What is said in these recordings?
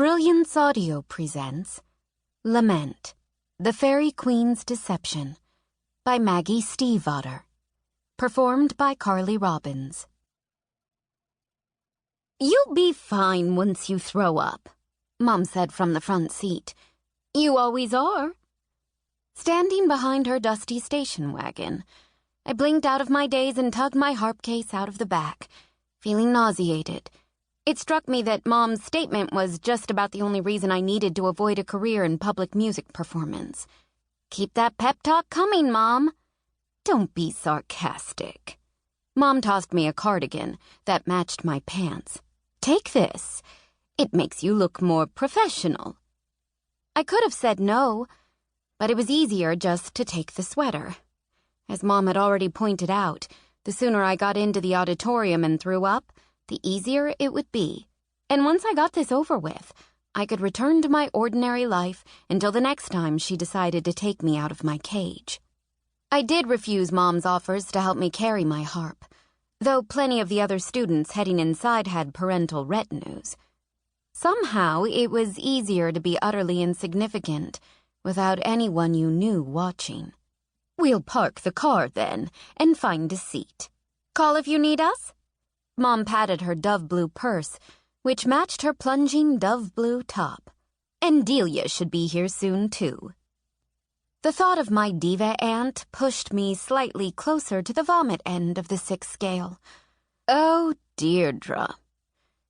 Brilliance Audio presents Lament, the Fairy Queen's Deception by Maggie Stiefvater, performed by Carly Robbins. "You'll be fine once you throw up," Mom said from the front seat. "You always are." Standing behind her dusty station wagon, I blinked out of my daze and tugged my harp case out of the back, feeling nauseated. It struck me that Mom's statement was just about the only reason I needed to avoid a career in public music performance. "Keep that pep talk coming, Mom." "Don't be sarcastic." Mom tossed me a cardigan that matched my pants. "Take this. It makes you look more professional." I could have said no, but it was easier just to take the sweater. As Mom had already pointed out, the sooner I got into the auditorium and threw up, the easier it would be. And once I got this over with, I could return to my ordinary life until the next time she decided to take me out of my cage. I did refuse Mom's offers to help me carry my harp, though plenty of the other students heading inside had parental retinues. Somehow, it was easier to be utterly insignificant without anyone you knew watching. "We'll park the car, then, and find a seat. Call if you need us?" Mom patted her dove-blue purse, which matched her plunging dove-blue top. "And Delia should be here soon, too." The thought of my diva aunt pushed me slightly closer to the vomit end of the 6 scale. "Oh, Deirdre,"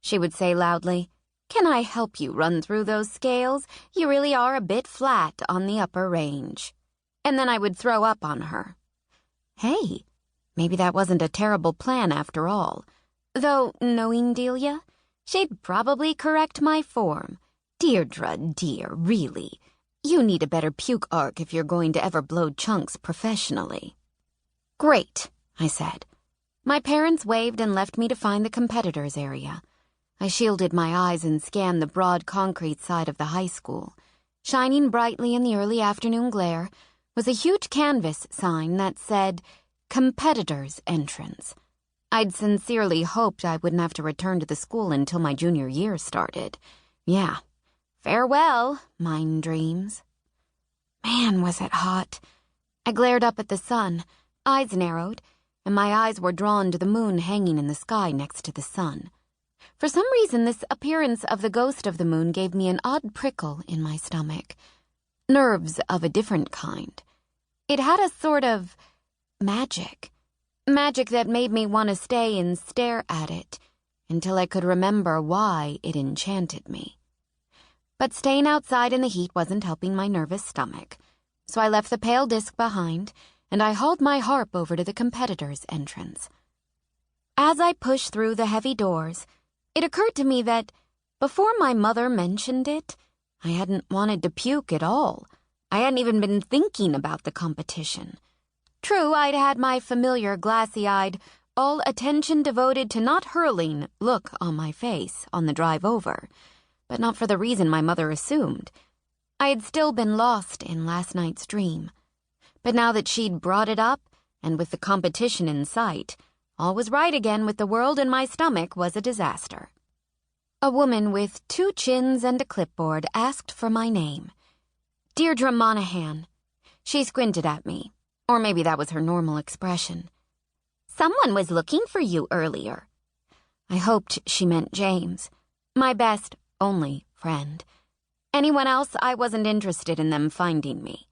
she would say loudly, "can I help you run through those scales? You really are a bit flat on the upper range." And then I would throw up on her. Hey, maybe that wasn't a terrible plan after all. Though, knowing Delia, she'd probably correct my form. "Deirdre, dear, really. You need a better puke arc if you're going to ever blow chunks professionally." "Great," I said. My parents waved and left me to find the competitors area. I shielded my eyes and scanned the broad concrete side of the high school. Shining brightly in the early afternoon glare was a huge canvas sign that said, "Competitors Entrance." I'd sincerely hoped I wouldn't have to return to the school until my junior year started. Yeah, farewell, mine dreams. Man, was it hot. I glared up at the sun, eyes narrowed, and my eyes were drawn to the moon hanging in the sky next to the sun. For some reason, this appearance of the ghost of the moon gave me an odd prickle in my stomach. Nerves of a different kind. It had a sort of magic that made me want to stay and stare at it until I could remember why it enchanted me. But staying outside in the heat wasn't helping my nervous stomach, so I left the pale disc behind and I hauled my harp over to the competitors' entrance. As I pushed through the heavy doors, it occurred to me that before my mother mentioned it, I hadn't wanted to puke at all. I hadn't even been thinking about the competition. True, I'd had my familiar glassy-eyed, all attention devoted to not hurling look on my face on the drive over, but not for the reason my mother assumed. I had still been lost in last night's dream. But now that she'd brought it up, and with the competition in sight, all was right again with the world and my stomach was a disaster. A woman with 2 chins and a clipboard asked for my name. "Deirdre Monahan." She squinted at me, or maybe that was her normal expression. "Someone was looking for you earlier." I hoped she meant James, my best, only friend. Anyone else, I wasn't interested in them finding me.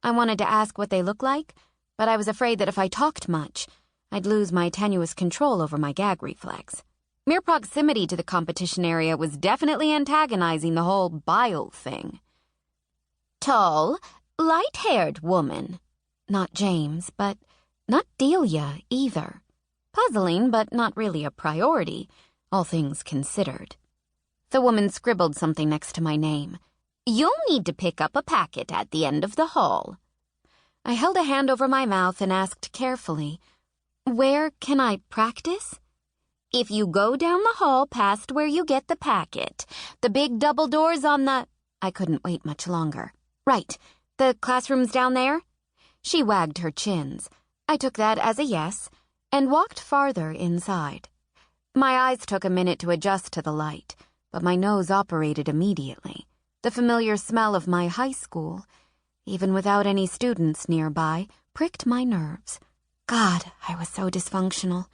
I wanted to ask what they looked like, but I was afraid that if I talked much, I'd lose my tenuous control over my gag reflex. Mere proximity to the competition area was definitely antagonizing the whole bile thing. "Tall, light-haired woman." Not James, but not Delia either. Puzzling, but not really a priority, all things considered. The woman scribbled something next to my name. "You'll need to pick up a packet at the end of the hall." I held a hand over my mouth and asked carefully, "Where can I practice?" "If you go down the hall past where you get the packet, the big double doors on the—" I couldn't wait much longer. "Right, the classroom's down there?" She wagged her chins. I took that as a yes and walked farther inside. My eyes took a minute to adjust to the light. but my nose operated immediately. The familiar smell of my high school, even without any students nearby, pricked my nerves. God, I was so dysfunctional.